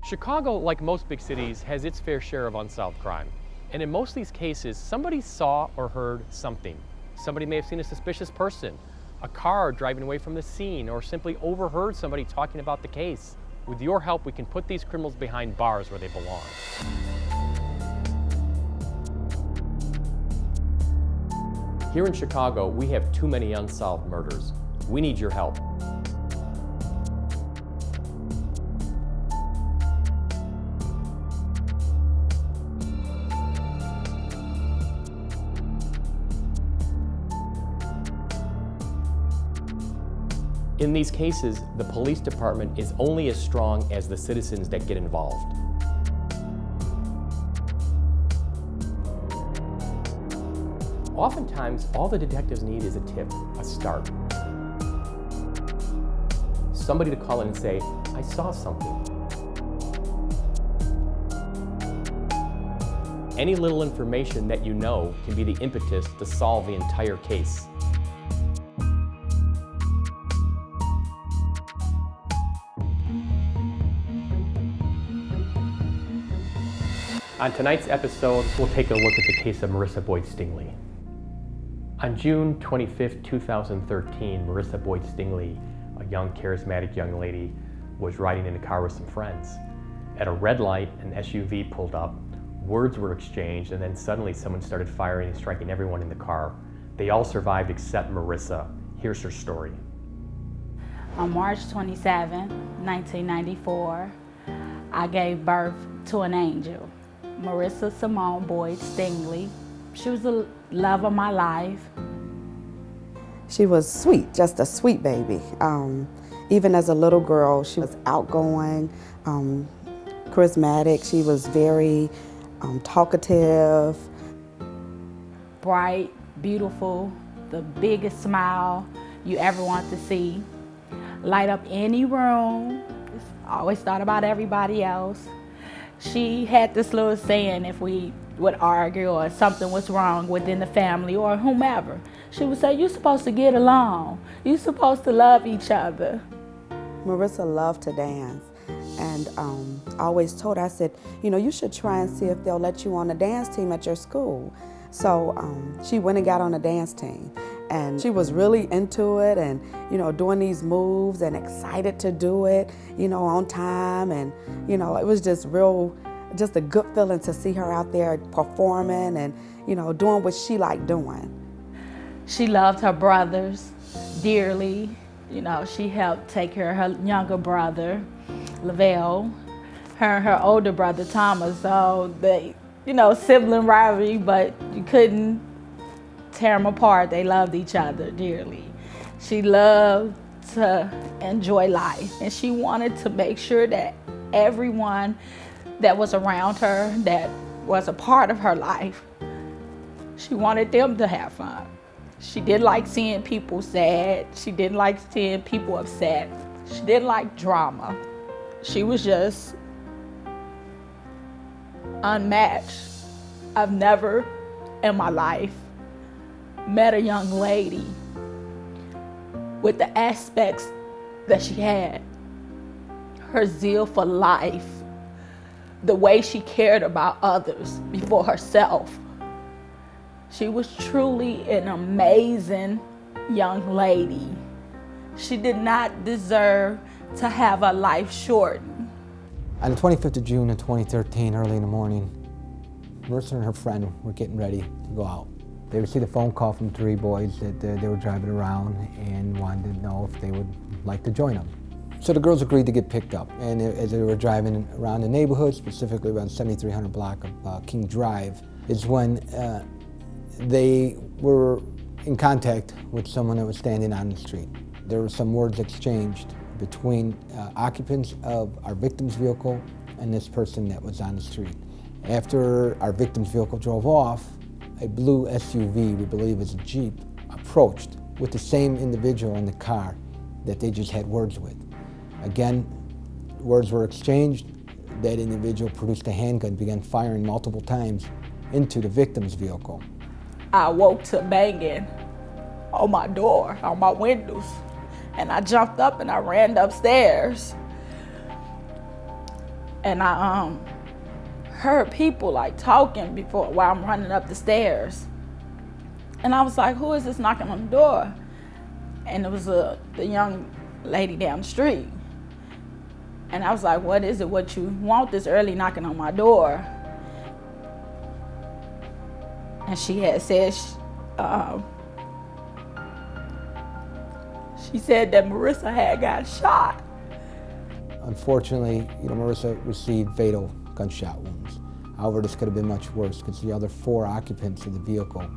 Chicago, like most big cities, has its fair share of unsolved crime. And in most of these cases, somebody saw or heard something. Somebody may have seen a suspicious person, a car driving away from the scene, or simply overheard somebody talking about the case. With your help, we can put these criminals behind bars where they belong. Here in Chicago, we have too many unsolved murders. We need your help. In these cases, the police department is only as strong as the citizens that get involved. Oftentimes, all the detectives need is a tip, a start. Somebody to call in and say, I saw something. Any little information that you know can be the impetus to solve the entire case. On tonight's episode, we'll take a look at the case of Marissa Boyd Stingley. On June 25, 2013, Marissa Boyd Stingley, a young, charismatic young lady, was riding in a car with some friends. At a red light, an SUV pulled up, words were exchanged, and then suddenly someone started firing and striking everyone in the car. They all survived except Marissa. Here's her story. On March 27, 1994, I gave birth to an angel. Marissa Simone Boyd Stingley. She was the love of my life. She was sweet, just a sweet baby. Even as a little girl, she was outgoing, charismatic. She was very talkative. Bright, beautiful, the biggest smile you ever want to see. Light up any room. Always thought about everybody else. She had this little saying, if we would argue or something was wrong within the family or whomever, she would say, you're supposed to get along. You're supposed to love each other. Marissa loved to dance, and I always told her, I said, you know, you should try and see if they'll let you on the dance team at your school. So she went and got on a dance team, and she was really into it and, you know, doing these moves and excited to do it, you know, on time. And, you know, it was just a good feeling to see her out there performing and, you know, doing what she liked doing. She loved her brothers dearly. You know, she helped take care of her younger brother, Lavelle, her and her older brother, Thomas. So they, you know, sibling rivalry, but you couldn't tear them apart. They loved each other dearly. She loved to enjoy life, and she wanted to make sure that everyone that was around her, that was a part of her life, she wanted them to have fun. She didn't like seeing people sad. She didn't like seeing people upset. She didn't like drama. She was just unmatched. I've never in my life met a young lady with the aspects that she had. Her zeal for life, the way she cared about others before herself. She was truly an amazing young lady. She did not deserve to have her life shortened. On the 25th of June of 2013, early in the morning, Marissa and her friend were getting ready to go out. They received a phone call from three boys that they were driving around and wanted to know if they would like to join them. So the girls agreed to get picked up, and as they were driving around the neighborhood, specifically around 7300 block of King Drive, is when they were in contact with someone that was standing on the street. There were some words exchanged between occupants of our victim's vehicle and this person that was on the street. After our victim's vehicle drove off, a blue SUV, we believe is a Jeep, approached with the same individual in the car that they just had words with. Again, words were exchanged. That individual produced a handgun, began firing multiple times into the victim's vehicle. I woke to banging on my door, on my windows, and I jumped up and I ran upstairs. And I heard people like talking before while I'm running up the stairs. And I was like, who is this knocking on the door? And it was the young lady down the street. And I was like, what is it? What you want this early knocking on my door? And she had said, she said that Marissa had got shot. Unfortunately, Marissa received fatal gunshot wounds. However, this could have been much worse because the other 4 occupants of the vehicle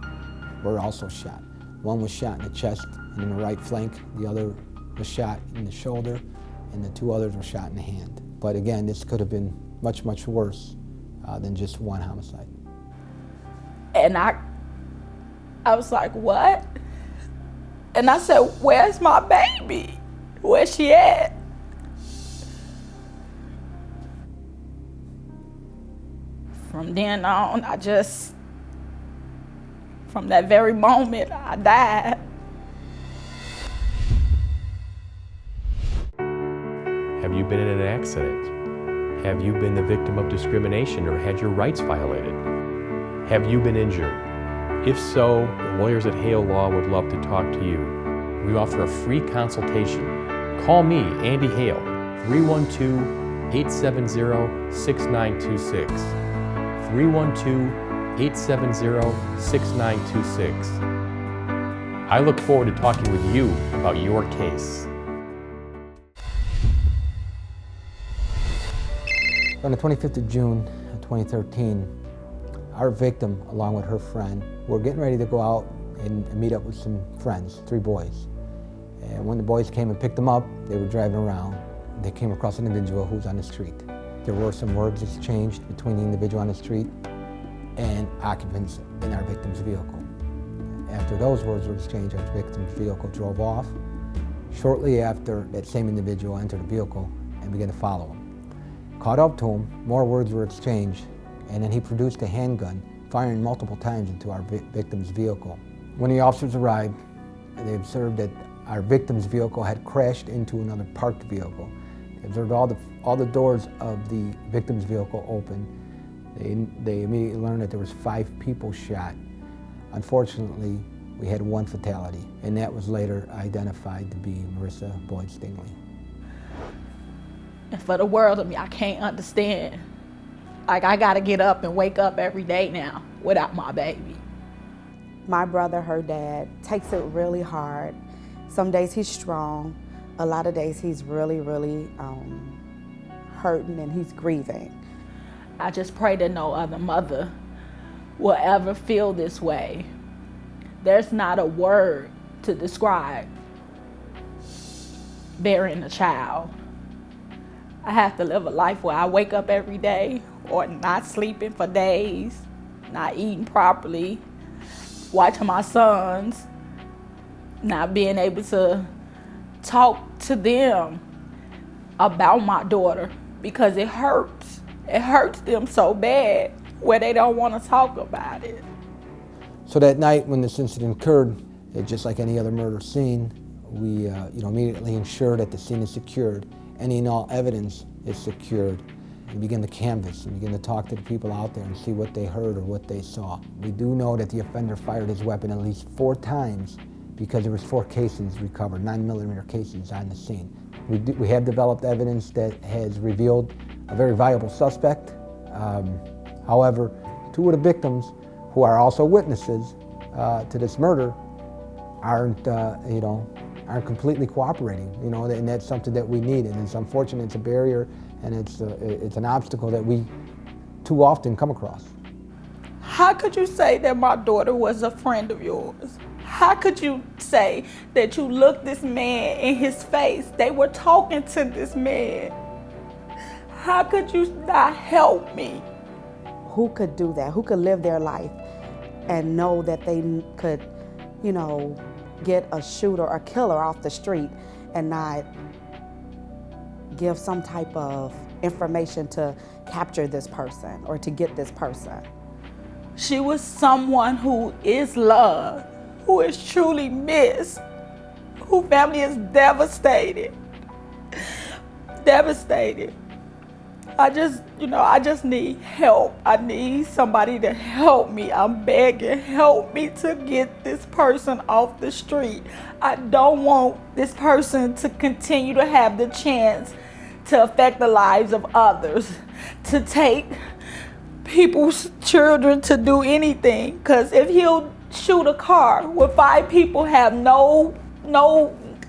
were also shot. One was shot in the chest and in the right flank. The other was shot in the shoulder, and the 2 others were shot in the hand. But again, this could have been much, much worse than just one homicide. And I was like, what? And I said, where's my baby? Where's she at? From then on, from that very moment, I died. Have you been in an accident? Have you been the victim of discrimination or had your rights violated? Have you been injured? If so, the lawyers at Hale Law would love to talk to you. We offer a free consultation. Call me, Andy Hale, 312-870-6926. 312-870-6926. I look forward to talking with you about your case. On the 25th of June of 2013, our victim, along with her friend, were getting ready to go out and meet up with some friends, 3 boys. And when the boys came and picked them up, they were driving around. They came across an individual who was on the street. There were some words exchanged between the individual on the street and occupants in our victim's vehicle. After those words were exchanged, our victim's vehicle drove off. Shortly after, that same individual entered the vehicle and began to follow him. Caught up to him, more words were exchanged, and then he produced a handgun, firing multiple times into our victim's vehicle. When the officers arrived, they observed that our victim's vehicle had crashed into another parked vehicle. They observed all the doors of the victim's vehicle open. They immediately learned that there was 5 people shot. Unfortunately, we had 1 fatality, and that was later identified to be Marissa Boyd Stingley. And for the world of me, I can't understand. Like, I gotta get up and wake up every day now without my baby. My brother, her dad, takes it really hard. Some days he's strong. A lot of days he's really, really hurting and he's grieving. I just pray that no other mother will ever feel this way. There's not a word to describe bearing a child. I have to live a life where I wake up every day or not sleeping for days, not eating properly, watching my sons, not being able to talk to them about my daughter because it hurts. It hurts them so bad where they don't want to talk about it. So that night when this incident occurred, just like any other murder scene, we immediately ensure that the scene is secured. Any and all evidence is secured. We begin to canvass and begin to talk to the people out there and see what they heard or what they saw. We do know that the offender fired his weapon at least 4 times because there was 4 cases recovered, 9mm cases on the scene. We have developed evidence that has revealed a very viable suspect. However, 2 of the victims, who are also witnesses to this murder, aren't completely cooperating, and that's something that we need, and it's unfortunate. It's a barrier, and it's an obstacle that we too often come across. How could you say that my daughter was a friend of yours? How could you say that you looked this man in his face? They were talking to this man. How could you not help me? Who could do that? Who could live their life and know that they could, get a shooter or killer off the street and not give some type of information to capture this person or to get this person? She was someone who is loved, who is truly missed, whose family is devastated. Devastated. I just need help. I need somebody to help me. I'm begging, help me to get this person off the street. I don't want this person to continue to have the chance to affect the lives of others, to take people's children, to do anything. Because if he'll shoot a car where 5 people have no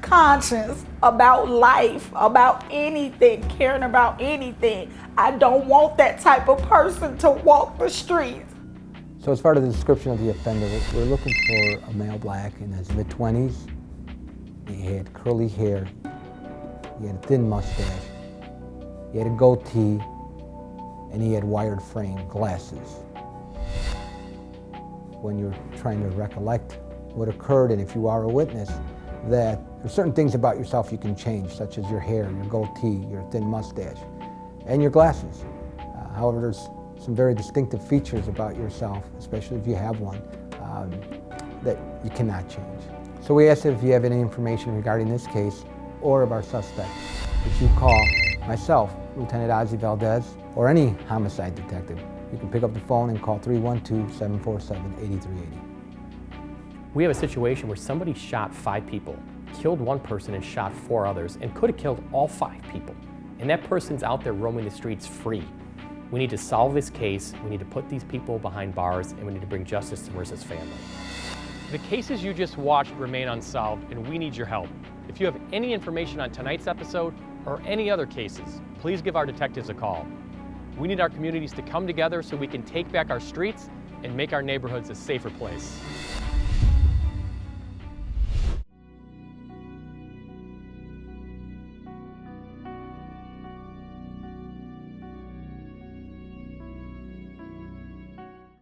conscience about life, about anything, caring about anything, I don't want that type of person to walk the streets. So as part of the description of the offender, we're looking for a male black in his mid-20s. He had curly hair, he had a thin mustache, he had a goatee, and he had wired frame glasses. When you're trying to recollect what occurred, and if you are a witness, that there's certain things about yourself you can change, such as your hair, your goatee, your thin mustache, and your glasses. However, there's some very distinctive features about yourself, especially if you have one, that you cannot change. So we asked if you have any information regarding this case or of our suspect, that you call myself, Lieutenant Ozzie Valdez, or any homicide detective. You can pick up the phone and call 312-747-8380. We have a situation where somebody shot 5 people, killed 1 person and shot 4 others, and could have killed all 5 people. And that person's out there roaming the streets free. We need to solve this case, we need to put these people behind bars, and we need to bring justice to Marissa's family. The cases you just watched remain unsolved, and we need your help. If you have any information on tonight's episode or any other cases, please give our detectives a call. We need our communities to come together so we can take back our streets and make our neighborhoods a safer place.